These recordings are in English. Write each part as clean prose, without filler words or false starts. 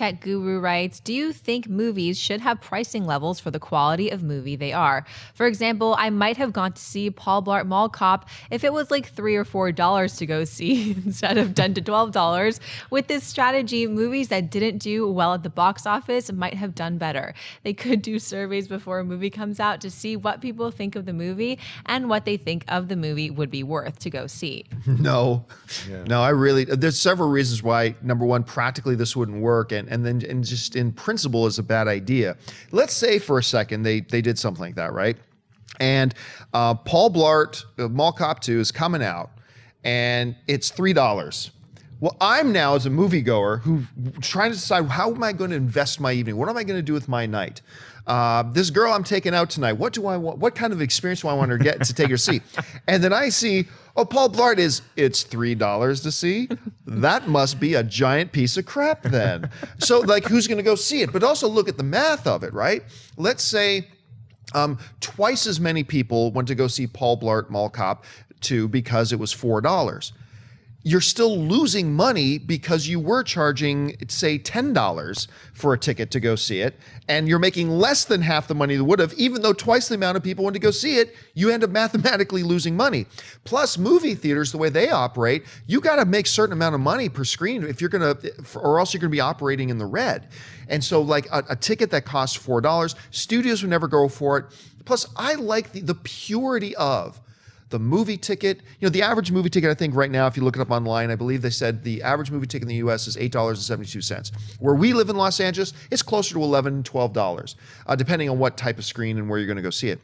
Tech Guru writes, do you think movies should have pricing levels for the quality of movie they are? For example, I might have gone to see Paul Blart Mall Cop if it was like $3 or $4 to go see instead of $10 to $12. With this strategy, movies that didn't do well at the box office might have done better. They could do surveys before a movie comes out to see what people think of the movie and what they think of the movie would be worth to go see. No, there's several reasons why. Number one, practically this wouldn't work, and just in principle is a bad idea. Let's say for a second they did something like that, right? And Paul Blart Mall Cop 2 is coming out, and it's $3. Well, I'm now, as a moviegoer, who trying to decide, how am I going to invest my evening? What am I going to do with my night? This girl I'm taking out tonight, what do I want? What kind of experience do I want her to get to take her see? And then I see, oh, Paul Blart it's $3 to see? That must be a giant piece of crap then. So like, who's going to go see it? But also look at the math of it, right? Let's say twice as many people went to go see Paul Blart Mall Cop 2 because it was $4. You're still losing money because you were charging, say, $10 for a ticket to go see it, and you're making less than half the money you would have, even though twice the amount of people went to go see it. You end up mathematically losing money. Plus, movie theaters, the way they operate, you got to make a certain amount of money per screen if you're gonna, or else you're gonna be operating in the red. And so, like a ticket that costs $4, studios would never go for it. Plus, I like the purity of the movie ticket. You know, the average movie ticket, I think right now, if you look it up online, I believe they said the average movie ticket in the US is $8.72. Where we live in Los Angeles, it's closer to $11, $12, depending on what type of screen and where you're gonna go see it.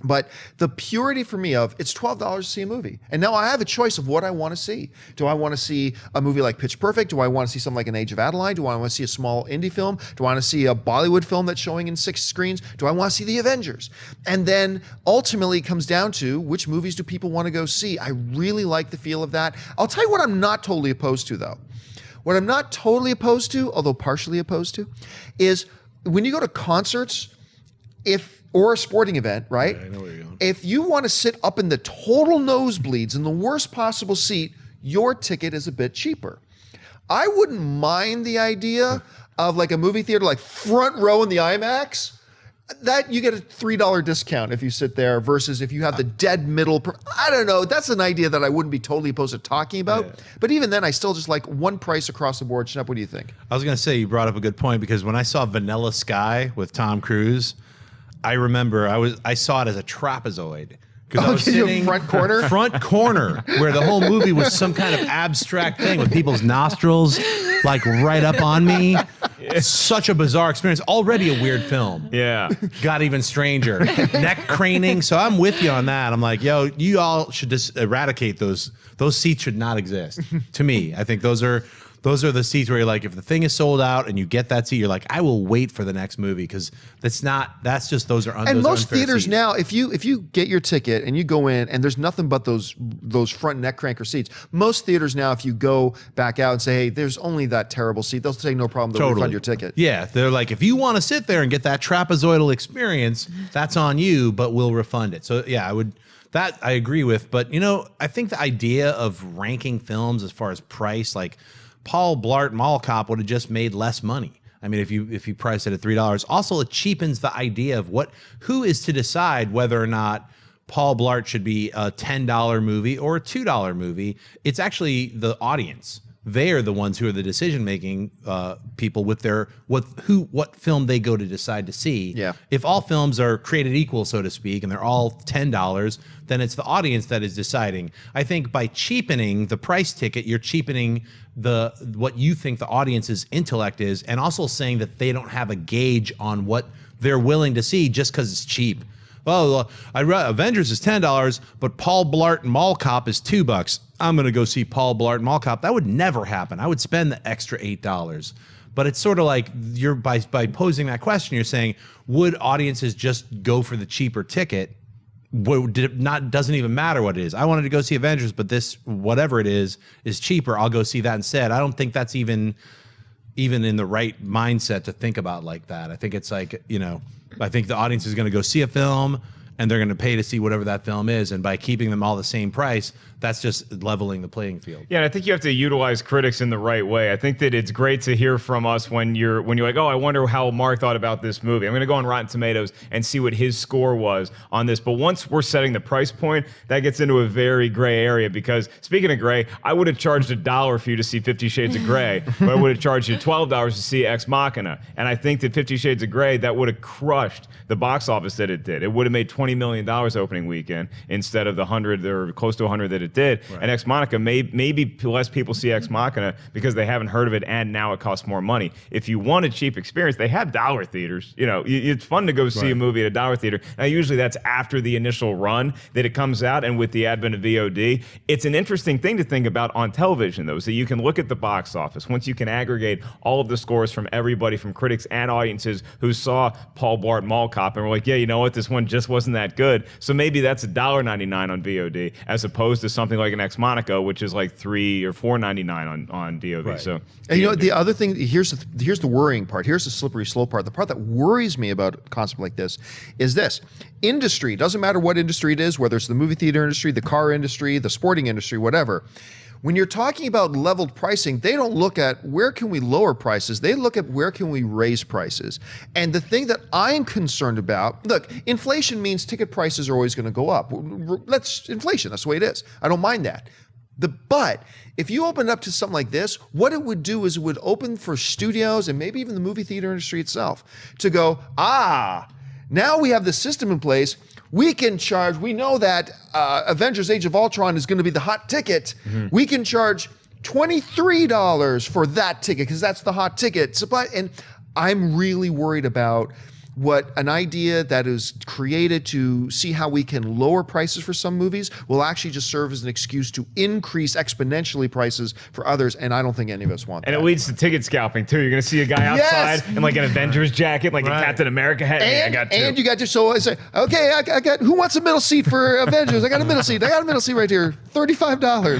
But the purity for me of, it's $12 to see a movie. And now I have a choice of what I want to see. Do I want to see a movie like Pitch Perfect? Do I want to see something like An Age of Adeline? Do I want to see a small indie film? Do I want to see a Bollywood film that's showing in 6 screens? Do I want to see The Avengers? And then ultimately it comes down to, which movies do people want to go see? I really like the feel of that. I'll tell you what I'm not totally opposed to, though. What I'm not totally opposed to, although partially opposed to, is when you go to concerts, or a sporting event, right? Yeah, I know where you're going. If you want to sit up in the total nosebleeds in the worst possible seat, your ticket is a bit cheaper. I wouldn't mind the idea of like a movie theater, like front row in the IMAX, that you get a $3 discount if you sit there versus if you have the dead middle. I don't know. That's an idea that I wouldn't be totally opposed to talking about. Yeah. But even then, I still just like one price across the board. Schnepp, what do you think? I was going to say, you brought up a good point, because when I saw Vanilla Sky with Tom Cruise, I remember I saw it as a trapezoid, because I was sitting front corner, where the whole movie was some kind of abstract thing with people's nostrils like right up on me. It's such a bizarre experience. Already a weird film. Yeah. Got even stranger. Neck craning. So I'm with you on that. I'm like, yo, you all should just eradicate those. Those seats should not exist. To me, I think those are the seats where you're like, if the thing is sold out and you get that seat, you're like, I will wait for the next movie, because those are and most theaters seats. now, if you get your ticket and you go in and there's nothing but those front neck cranker seats, most theaters now, if you go back out and say, hey, there's only that terrible seat, they'll say no problem, they'll refund your ticket. Yeah, they're like, if you want to sit there and get that trapezoidal experience, that's on you, but we'll refund it. So yeah, that I agree with. But you know, I think the idea of ranking films as far as price, like Paul Blart Mall Cop would have just made less money. I mean, if you price it at $3, also it cheapens the idea of who is to decide whether or not Paul Blart should be a $10 movie or a $2 movie. It's actually the audience. They are the ones who are the decision-making people with what film they go to decide to see. Yeah. If all films are created equal, so to speak, and they're all $10, then it's the audience that is deciding. I think by cheapening the price ticket, you're cheapening what you think the audience's intellect is, and also saying that they don't have a gauge on what they're willing to see just because it's cheap. Well, Avengers is $10, but Paul Blart Mall Cop is $2. I'm going to go see Paul Blart Mall Cop. That would never happen. I would spend the extra $8. But it's sort of like by posing that question, you're saying, would audiences just go for the cheaper ticket? Doesn't even matter what it is. I wanted to go see Avengers, but this, whatever it is cheaper. I'll go see that instead. I don't think that's even in the right mindset to think about like that. I think it's like, I think the audience is going to go see a film and they're going to pay to see whatever that film is. And by keeping them all the same price, that's just leveling the playing field. Yeah, and I think you have to utilize critics in the right way. I think that it's great to hear from us when you're like, oh, I wonder how Mark thought about this movie. I'm going to go on Rotten Tomatoes and see what his score was on this. But once we're setting the price point, that gets into a very gray area, because speaking of gray, I would have charged $1 for you to see 50 Shades of Grey, but I would have charged you $12 to see Ex Machina. And I think that 50 Shades of Grey, that would have crushed the box office that it did. It would have made $20 million opening weekend instead of the 100 or close to 100 that it did. Right. And Ex Machina, maybe less people see Ex Machina because they haven't heard of it, and now it costs more money. If you want a cheap experience, they have dollar theaters. You know, it's fun to go see a movie at a dollar theater. Now, usually that's after the initial run that it comes out, and with the advent of VOD, it's an interesting thing to think about on television, though. So you can look at the box office. Once you can aggregate all of the scores from everybody, from critics and audiences who saw Paul Blart Mall Cop and were like, yeah, you know what, this one just wasn't that good. So maybe that's $1.99 on VOD, as opposed to something like an Ex Machina, which is like $3 or $4.99 on DOV. Right. So, and you know, the other thing, here's the worrying part. Here's the slippery slope part. The part that worries me about a concept like this is this: industry, doesn't matter what industry it is, whether it's the movie theater industry, the car industry, the sporting industry, whatever. When you're talking about leveled pricing, they don't look at where can we lower prices. They look at where can we raise prices. And the thing that I'm concerned about, look, inflation means ticket prices are always going to go up. Inflation, that's the way it is. I don't mind that. But if you open up to something like this, what it would do is it would open for studios and maybe even the movie theater industry itself to go, now we have the system in place. We can charge, we know that Avengers Age of Ultron is going to be the hot ticket. Mm-hmm. We can charge $23 for that ticket because that's the hot ticket. And I'm really worried about what an idea that is created to see how we can lower prices for some movies will actually just serve as an excuse to increase exponentially prices for others, and I don't think any of us want that. And it leads to ticket scalping too. You're going to see a guy outside in like an Avengers jacket, like a Captain America hat. And, I got two. And you got to, so I say, okay, I got, who wants a middle seat for Avengers? I got a middle seat. I got a middle seat right here, $35.